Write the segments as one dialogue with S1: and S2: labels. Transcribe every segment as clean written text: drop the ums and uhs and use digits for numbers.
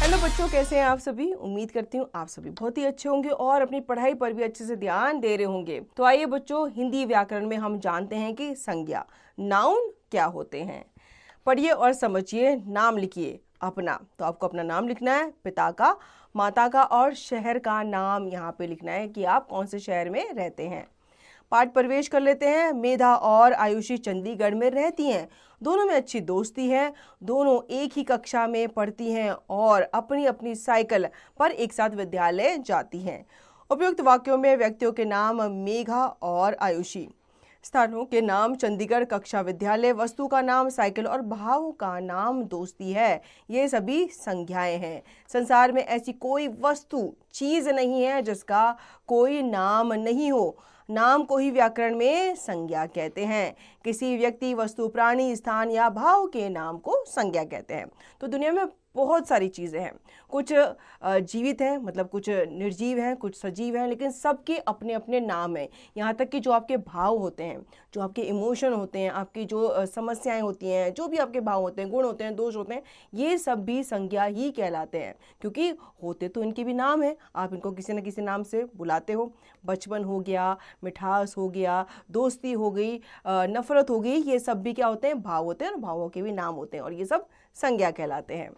S1: Hello बच्चों, कैसे हैं आप सभी। उम्मीद करती हूँ आप सभी बहुत ही अच्छे होंगे और अपनी पढ़ाई पर भी अच्छे से ध्यान दे रहे होंगे। तो आइए बच्चों, हिंदी व्याकरण में हम जानते हैं कि संज्ञा नाउन क्या होते हैं। पढ़िए और समझिए। नाम लिखिए अपना। तो आपको अपना नाम लिखना है, पिता का, माता का और शहर का नाम यहाँ पे लिखना है कि आप कौन से शहर में रहते हैं। पाठ प्रवेश कर लेते हैं। मेधा और आयुषी चंडीगढ़ में रहती हैं। दोनों में अच्छी दोस्ती है। दोनों एक ही कक्षा में पढ़ती हैं और अपनी अपनी साइकिल पर एक साथ विद्यालय जाती हैं। उपयुक्त वाक्यों में व्यक्तियों के नाम मेघा और आयुषी, स्थानों के नाम चंडीगढ़, कक्षा विद्यालय, वस्तु का नाम साइकिल और भाव का नाम दोस्ती है। ये सभी संज्ञाएं हैं। संसार में ऐसी कोई वस्तु, चीज नहीं है जिसका कोई नाम नहीं हो। नाम को ही व्याकरण में संज्ञा कहते हैं। किसी व्यक्ति, वस्तु, प्राणी, स्थान या भाव के नाम को संज्ञा कहते हैं। तो दुनिया में बहुत सारी चीज़ें हैं। कुछ जीवित हैं, मतलब कुछ निर्जीव हैं, कुछ सजीव हैं, लेकिन सबके अपने अपने नाम हैं। यहाँ तक कि जो आपके भाव होते हैं, जो आपके इमोशन होते हैं, आपकी जो समस्याएं होती हैं, जो भी आपके भाव होते हैं, गुण होते हैं, दोष होते हैं, ये सब भी संज्ञा ही कहलाते हैं। क्योंकि होते तो इनके भी नाम हैं, आप इनको किसी न किसी नाम से बुलाते हो। बचपन हो गया, मिठास हो गया, दोस्ती हो गई, नफरत हो गई, ये सब भी क्या होते हैं? भाव होते हैं, और भावों के भी नाम होते हैं, और ये सब संज्ञा कहलाते हैं।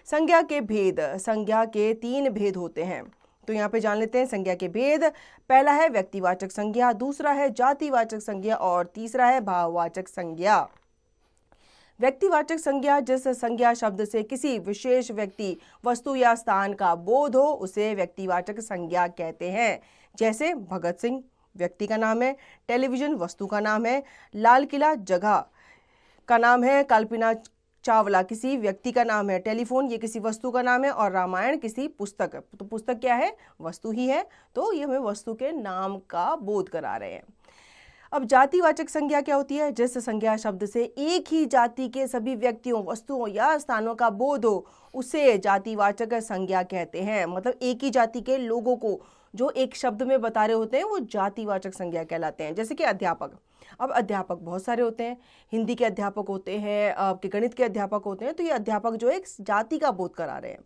S1: संज्ञा के भेद। संज्ञा के 3 भेद होते हैं। तो यहाँ पे जान लेते हैं संज्ञा के भेद। पहला है व्यक्तिवाचक संज्ञा, दूसरा है जातिवाचक संज्ञा और तीसरा है भाववाचक संज्ञा। व्यक्तिवाचक संज्ञा, जिस संज्ञा शब्द से किसी विशेष व्यक्ति, वस्तु या स्थान का बोध हो, उसे व्यक्तिवाचक संज्ञा कहते हैं। जैसे भगत सिंह व्यक्ति का नाम है, टेलीविजन वस्तु का नाम है, लाल किला जगह का नाम है, कल्पना चावला किसी व्यक्ति का नाम है, टेलीफोन ये किसी वस्तु का नाम है, और रामायण किसी पुस्तक। तो पुस्तक क्या है? वस्तु ही है। तो ये हमें वस्तु के नाम का बोध करा रहे हैं। अब जातिवाचक संज्ञा क्या होती है? जिस संज्ञा शब्द से एक ही जाति के सभी व्यक्तियों, वस्तुओं या स्थानों का बोध हो, उसे जातिवाचक संज्ञा कहते हैं। मतलब एक ही जाति के लोगों को जो एक शब्द में बता रहे होते हैं, वो जातिवाचक संज्ञा कहलाते हैं। जैसे कि अध्यापक। अब अध्यापक बहुत सारे होते हैं। हिंदी के अध्यापक होते हैं, आपके गणित के अध्यापक होते हैं। तो ये अध्यापक जो एक जाति का बोध करा रहे हैं।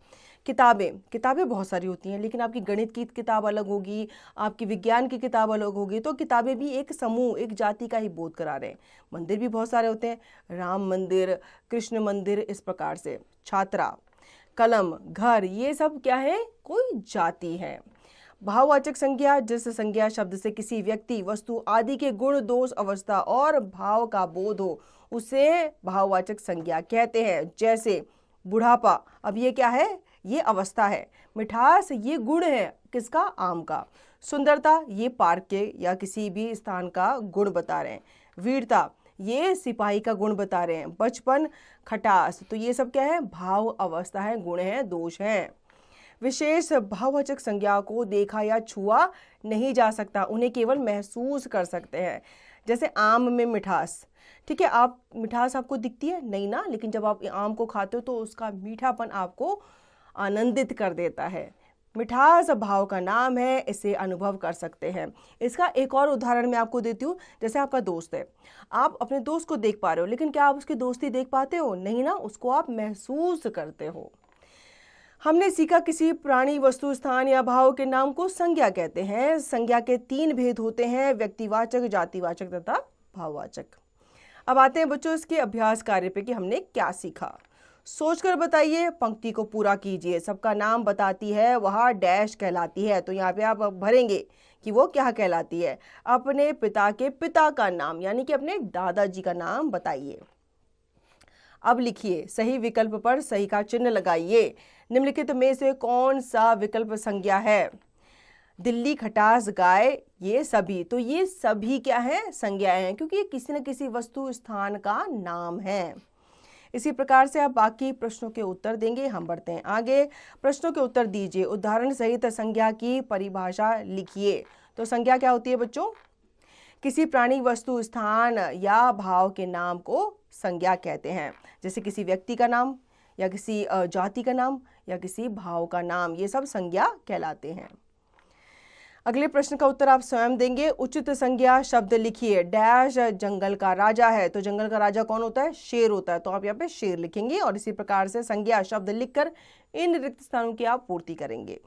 S1: किताबें बहुत सारी होती हैं, लेकिन आपकी गणित की किताब अलग होगी, आपकी विज्ञान की किताब अलग होगी। तो किताबें भी एक समूह, एक जाति का ही बोध करा रहे हैं। मंदिर भी बहुत सारे होते हैं, राम मंदिर, कृष्ण मंदिर, इस प्रकार से। छात्रा, कलम, घर, ये सब क्या है? कोई जाति है। भाववाचक संज्ञा, जिस संज्ञा शब्द से किसी व्यक्ति, वस्तु आदि के गुण, दोष, अवस्था और भाव का बोध हो, उसे भाववाचक संज्ञा कहते हैं। जैसे बुढ़ापा, अब ये क्या है? ये अवस्था है। मिठास, ये गुण है। किसका? आम का। सुंदरता, ये पार्क के या किसी भी स्थान का गुण बता रहे हैं। वीरता, ये सिपाही का गुण बता रहे हैं। बचपन, खटास, तो ये सब क्या है? भाव, अवस्था है, गुण है, दोष है। विशेष भाववाचक संज्ञा को देखा या छुआ नहीं जा सकता, उन्हें केवल महसूस कर सकते हैं। जैसे आम में मिठास, ठीक है, आप मिठास आपको दिखती है नहीं ना, लेकिन जब आप आम को खाते हो तो उसका मीठापन आपको आनंदित कर देता है। मिठास भाव का नाम है, इसे अनुभव कर सकते हैं। इसका एक और उदाहरण मैं आपको देती हूँ। जैसे आपका दोस्त है, आप अपने दोस्त को देख पा रहे हो, लेकिन क्या आप उसकी दोस्ती देख पाते हो? नहीं ना, उसको आप महसूस करते हो। हमने सीखा किसी प्राणी, वस्तु, स्थान या भाव के नाम को संज्ञा कहते हैं। संज्ञा के 3 भेद होते हैं, व्यक्तिवाचक, जातिवाचक तथा भाववाचक। अब आते हैं बच्चों इसके अभ्यास कार्य पे कि हमने क्या सीखा। सोचकर बताइए, पंक्ति को पूरा कीजिए। सबका नाम बताती है, वह डैश कहलाती है। तो यहाँ पे आप भरेंगे कि वो क्या कहलाती है। अपने पिता के पिता का नाम, यानी कि अपने दादाजी का नाम बताइए। अब लिखिए, सही विकल्प पर सही का चिन्ह लगाइए। निम्नलिखित में से कौन सा विकल्प संज्ञा है? दिल्ली, खटास, गाय, ये सभी। तो ये सभी क्या है? संज्ञाएं हैं, क्योंकि ये किसी न किसी वस्तु, स्थान का नाम है। इसी प्रकार से आप बाकी प्रश्नों के उत्तर देंगे। हम बढ़ते हैं आगे। प्रश्नों के उत्तर दीजिए। उदाहरण सहित संज्ञा की परिभाषा लिखिए। तो संज्ञा क्या होती है बच्चों? किसी प्राणी, वस्तु, स्थान या भाव के नाम को संज्ञा कहते हैं। जैसे किसी व्यक्ति का नाम, या किसी जाति का नाम, या किसी भाव का नाम, ये सब संज्ञा कहलाते हैं। अगले प्रश्न का उत्तर आप स्वयं देंगे। उचित संज्ञा शब्द लिखिए। डैश जंगल का राजा है, तो जंगल का राजा कौन होता है? शेर होता है, तो आप यहाँ पे शेर लिखेंगे और इसी प्रकार से संज्ञा शब्द लिखकर इन रिक्त स्थानों की आप पूर्ति करेंगे।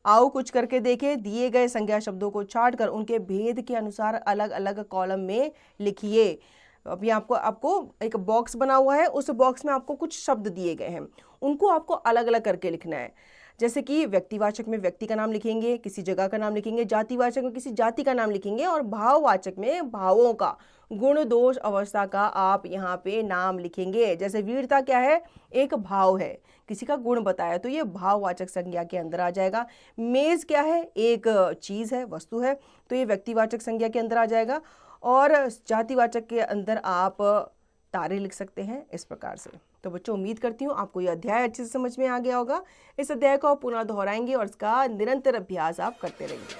S1: आओ कुछ करके देखें। दिए गए संज्ञा शब्दों को छांटकर उनके भेद के अनुसार अलग अलग कॉलम में लिखिए। अभी आपको एक बॉक्स बना हुआ है, उस बॉक्स में आपको कुछ शब्द दिए गए हैं, उनको आपको अलग अलग करके लिखना है। जैसे कि व्यक्तिवाचक में व्यक्ति का नाम लिखेंगे, किसी जगह का नाम लिखेंगे, जातिवाचक में किसी जाति का नाम लिखेंगे और भाववाचक में भावों का, गुण दोष अवस्था का आप यहाँ पे नाम लिखेंगे। जैसे वीरता क्या है? एक भाव है, किसी का गुण बताया तो ये भाववाचक संज्ञा के अंदर आ जाएगा। मेज क्या है? एक चीज है, वस्तु है, तो ये व्यक्तिवाचक संज्ञा के अंदर आ जाएगा। और जातिवाचक के अंदर आप तारे लिख सकते हैं इस प्रकार से। तो बच्चों, उम्मीद करती हूँ आपको यह अध्याय अच्छे से समझ में आ गया होगा। इस अध्याय को आप पुनः दोहराएंगे और इसका निरंतर अभ्यास आप करते रहेंगे।